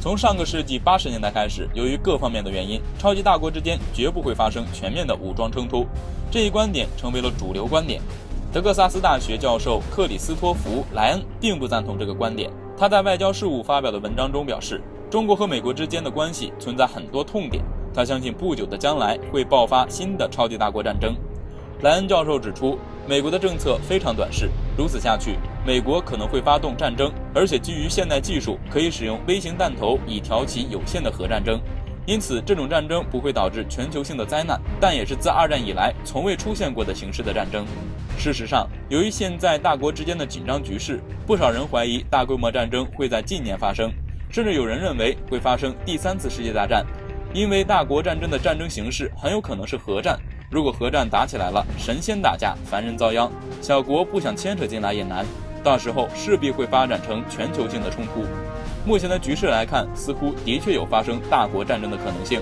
从上个世纪80年代开始，由于各方面的原因，超级大国之间绝不会发生全面的武装冲突，这一观点成为了主流观点。德克萨斯大学教授克里斯托弗·莱恩并不赞同这个观点。他在外交事务发表的文章中表示，中国和美国之间的关系存在很多痛点，他相信不久的将来会爆发新的超级大国战争。莱恩教授指出，美国的政策非常短视，如此下去，美国可能会发动战争，而且基于现代技术，可以使用微型弹头以挑起有限的核战争。因此，这种战争不会导致全球性的灾难，但也是自二战以来从未出现过的形式的战争。事实上，由于现在大国之间的紧张局势，不少人怀疑大规模战争会在近年发生，甚至有人认为会发生第3次世界大战。因为大国战争的战争形式很有可能是核战，如果核战打起来了，神仙打架，凡人遭殃，小国不想牵扯进来也难，到时候势必会发展成全球性的冲突。目前的局势来看，似乎的确有发生大国战争的可能性。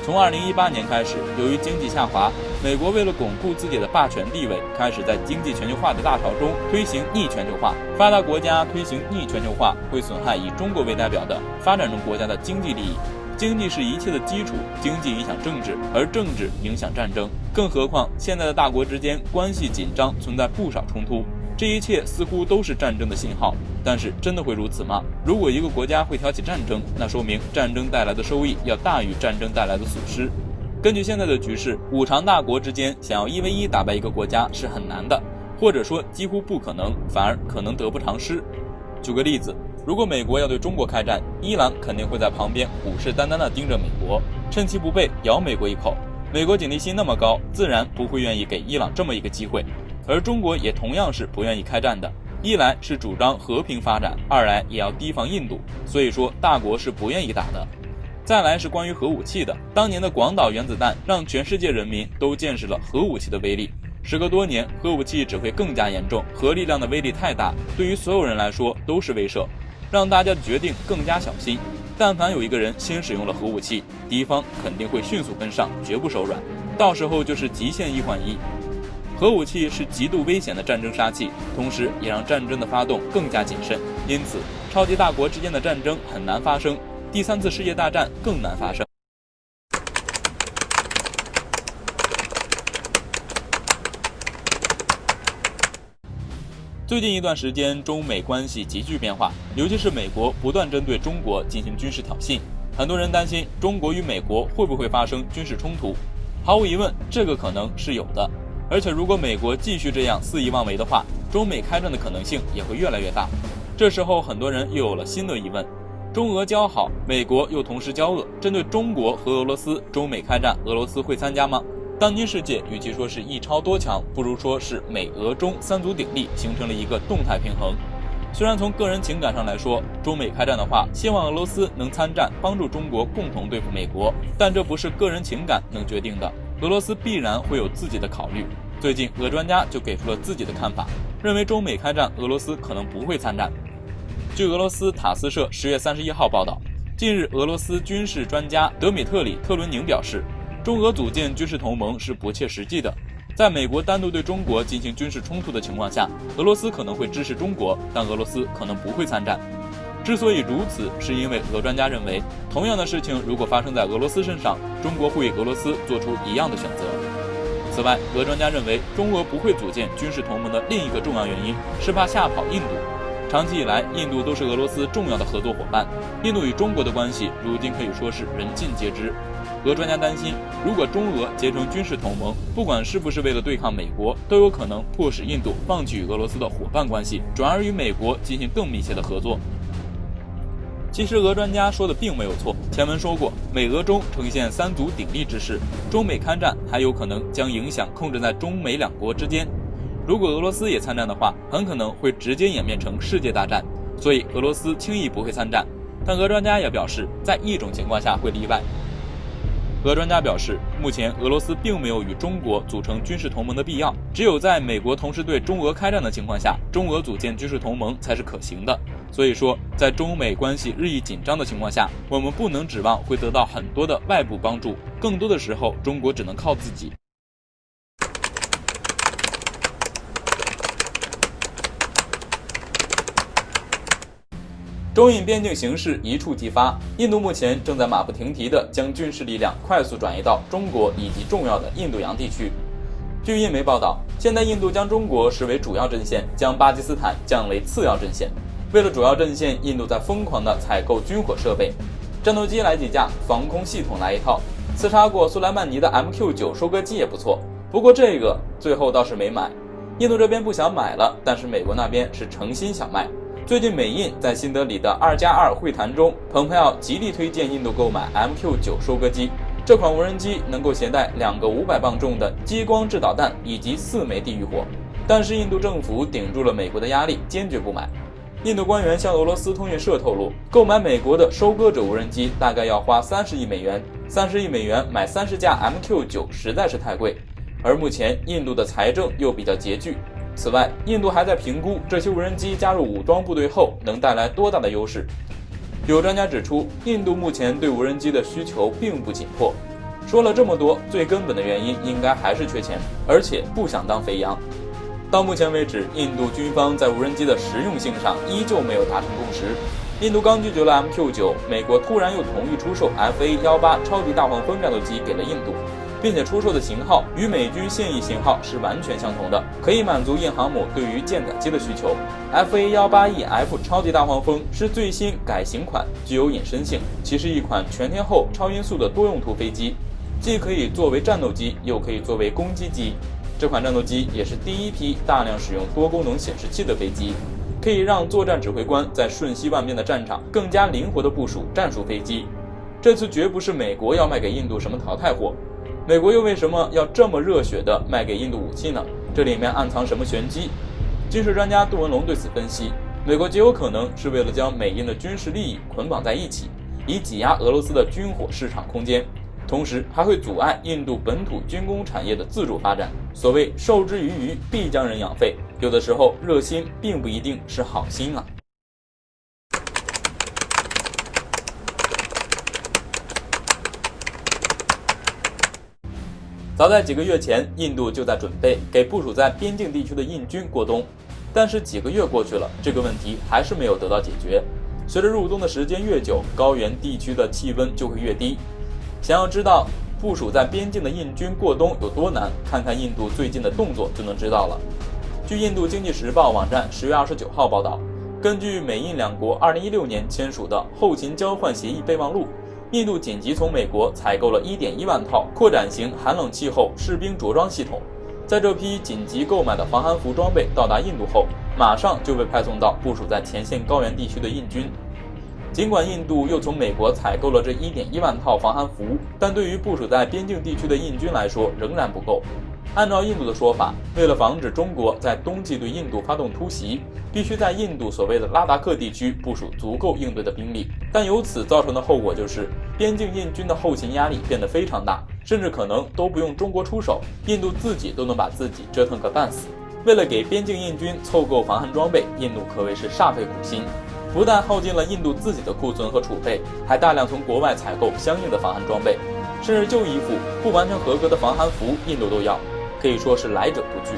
从2018年开始，由于经济下滑，美国为了巩固自己的霸权地位，开始在经济全球化的大潮中推行逆全球化。发达国家推行逆全球化会损害以中国为代表的发展中国家的经济利益。经济是一切的基础，经济影响政治，而政治影响战争。更何况现在的大国之间关系紧张，存在不少冲突，这一切似乎都是战争的信号。但是真的会如此吗？如果一个国家会挑起战争，那说明战争带来的收益要大于战争带来的损失。根据现在的局势，5常大国之间想要1v1打败一个国家是很难的，或者说几乎不可能，反而可能得不偿失。举个例子，如果美国要对中国开战，伊朗肯定会在旁边虎视眈眈地盯着美国，趁其不备咬美国一口。美国警惕心那么高，自然不会愿意给伊朗这么一个机会。而中国也同样是不愿意开战的，一来是主张和平发展，二来也要提防印度，所以说大国是不愿意打的。再来是关于核武器的，当年的广岛原子弹让全世界人民都见识了核武器的威力。时隔多年，核武器只会更加严重，核力量的威力太大，对于所有人来说都是威慑，让大家的决定更加小心。但凡有一个人先使用了核武器，敌方肯定会迅速跟上，绝不手软，到时候就是极限1换1。核武器是极度危险的战争杀器，同时也让战争的发动更加谨慎，因此超级大国之间的战争很难发生，第3次世界大战更难发生。最近一段时间，中美关系急剧变化，尤其是美国不断针对中国进行军事挑衅，很多人担心中国与美国会不会发生军事冲突。毫无疑问，这个可能是有的，而且如果美国继续这样肆意妄为的话，中美开战的可能性也会越来越大。这时候很多人又有了新的疑问，中俄交好，美国又同时交恶，针对中国和俄罗斯，中美开战，俄罗斯会参加吗？当今世界与其说是一超多强，不如说是美俄中3足鼎立，形成了一个动态平衡。虽然从个人情感上来说，中美开战的话，希望俄罗斯能参战，帮助中国共同对付美国，但这不是个人情感能决定的，俄罗斯必然会有自己的考虑。最近俄专家就给出了自己的看法，认为中美开战，俄罗斯可能不会参战。据俄罗斯塔斯社10月31号报道，近日俄罗斯军事专家德米特里特伦宁表示，中俄组建军事同盟是不切实际的。在美国单独对中国进行军事冲突的情况下，俄罗斯可能会支持中国，但俄罗斯可能不会参战。之所以如此，是因为俄专家认为，同样的事情如果发生在俄罗斯身上，中国会与俄罗斯做出一样的选择。此外，俄专家认为，中俄不会组建军事同盟的另一个重要原因是怕吓跑印度。长期以来，印度都是俄罗斯重要的合作伙伴，印度与中国的关系如今可以说是人尽皆知。俄专家担心，如果中俄结成军事同盟，不管是不是为了对抗美国，都有可能迫使印度放弃与俄罗斯的伙伴关系，转而与美国进行更密切的合作。其实俄专家说的并没有错，前文说过，美俄中呈现3足鼎立之势，中美开战还有可能将影响控制在中美两国之间。如果俄罗斯也参战的话，很可能会直接演变成世界大战，所以俄罗斯轻易不会参战。但俄专家也表示，在一种情况下会例外。俄专家表示，目前俄罗斯并没有与中国组成军事同盟的必要，只有在美国同时对中俄开战的情况下，中俄组建军事同盟才是可行的。所以说，在中美关系日益紧张的情况下，我们不能指望会得到很多的外部帮助，更多的时候，中国只能靠自己。中印边境形势一触即发，印度目前正在马不停蹄地将军事力量快速转移到中国以及重要的印度洋地区。据印媒报道，现在印度将中国视为主要阵线，将巴基斯坦降为次要阵线。为了主要阵线，印度在疯狂地采购军火设备，战斗机来几架，防空系统来一套，刺杀过苏莱曼尼的 MQ9 收割机也不错，不过这个最后倒是没买。印度这边不想买了，但是美国那边是诚心想卖。最近美印在新德里的2+2会谈中，蓬佩奥极力推荐印度购买 MQ9 收割机。这款无人机能够携带2个500磅重的激光制导弹以及4枚地狱火，但是印度政府顶住了美国的压力，坚决不买。印度官员向俄罗斯通讯社透露，购买美国的收割者无人机大概要花30亿美元，30亿美元买30架 MQ9 实在是太贵，而目前印度的财政又比较拮据。此外，印度还在评估这些无人机加入武装部队后能带来多大的优势。有专家指出，印度目前对无人机的需求并不紧迫。说了这么多，最根本的原因应该还是缺钱，而且不想当肥羊。到目前为止，印度军方在无人机的实用性上依旧没有达成共识。印度刚拒绝了 MQ9， 美国突然又同意出售 FA-18 超级大黄蜂战斗机给了印度，并且出售的型号与美军现役型号是完全相同的，可以满足印航母对于舰载机的需求。FA-18EF 超级大黄蜂是最新改型款，具有隐身性，其是一款全天候超音速的多用途飞机，既可以作为战斗机，又可以作为攻击机。这款战斗机也是第一批大量使用多功能显示器的飞机，可以让作战指挥官在瞬息万变的战场更加灵活地部署战术飞机。这次绝不是美国要卖给印度什么淘汰货，美国又为什么要这么热血地卖给印度武器呢？这里面暗藏什么玄机？军事专家杜文龙对此分析，美国极有可能是为了将美印的军事利益捆绑在一起，以挤压俄罗斯的军火市场空间，同时还会阻碍印度本土军工产业的自主发展。所谓授之于鱼，必将人养废，有的时候热心并不一定是好心啊。早在几个月前，印度就在准备给部署在边境地区的印军过冬，但是几个月过去了，这个问题还是没有得到解决。随着入冬的时间越久，高原地区的气温就会越低。想要知道部署在边境的印军过冬有多难，看看印度最近的动作就能知道了。据印度经济时报网站10月29号报道，根据美印两国2016年签署的后勤交换协议备忘录，印度紧急从美国采购了1.1万套扩展型寒冷气候士兵着装系统。在这批紧急购买的防寒服装备到达印度后，马上就被派送到部署在前线高原地区的印军。尽管印度又从美国采购了这1.1万套防寒服，但对于部署在边境地区的印军来说仍然不够。按照印度的说法，为了防止中国在冬季对印度发动突袭，必须在印度所谓的拉达克地区部署足够应对的兵力，但由此造成的后果就是边境印军的后勤压力变得非常大，甚至可能都不用中国出手，印度自己都能把自己折腾个半死。为了给边境印军凑够防寒装备，印度可谓是煞费苦心，不但耗尽了印度自己的库存和储备，还大量从国外采购相应的防寒装备，甚至旧衣服、不完全合格的防寒服印度都要，可以说是来者不拒。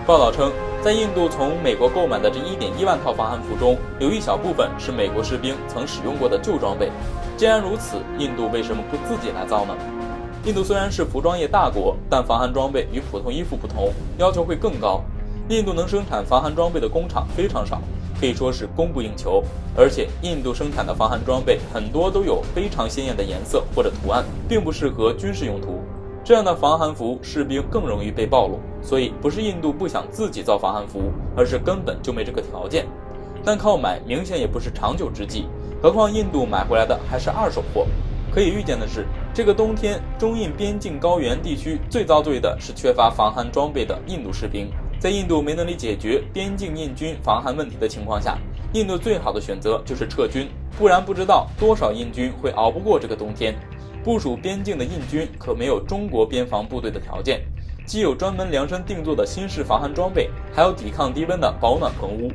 报道称，在印度从美国购买的这1.1万套防寒服中，有一小部分是美国士兵曾使用过的旧装备。既然如此，印度为什么不自己来造呢？印度虽然是服装业大国，但防寒装备与普通衣服不同，要求会更高。印度能生产防寒装备的工厂非常少，可以说是供不应求，而且印度生产的防寒装备很多都有非常鲜艳的颜色或者图案，并不适合军事用途。这样的防寒服，士兵更容易被暴露，所以不是印度不想自己造防寒服，而是根本就没这个条件。但靠买明显也不是长久之计，何况印度买回来的还是二手货。可以预见的是，这个冬天中印边境高原地区最遭罪的是缺乏防寒装备的印度士兵。在印度没能力解决边境印军防寒问题的情况下，印度最好的选择就是撤军，不然不知道多少印军会熬不过这个冬天。部署边境的印军可没有中国边防部队的条件，既有专门量身定做的新式防寒装备，还有抵抗低温的保暖棚屋。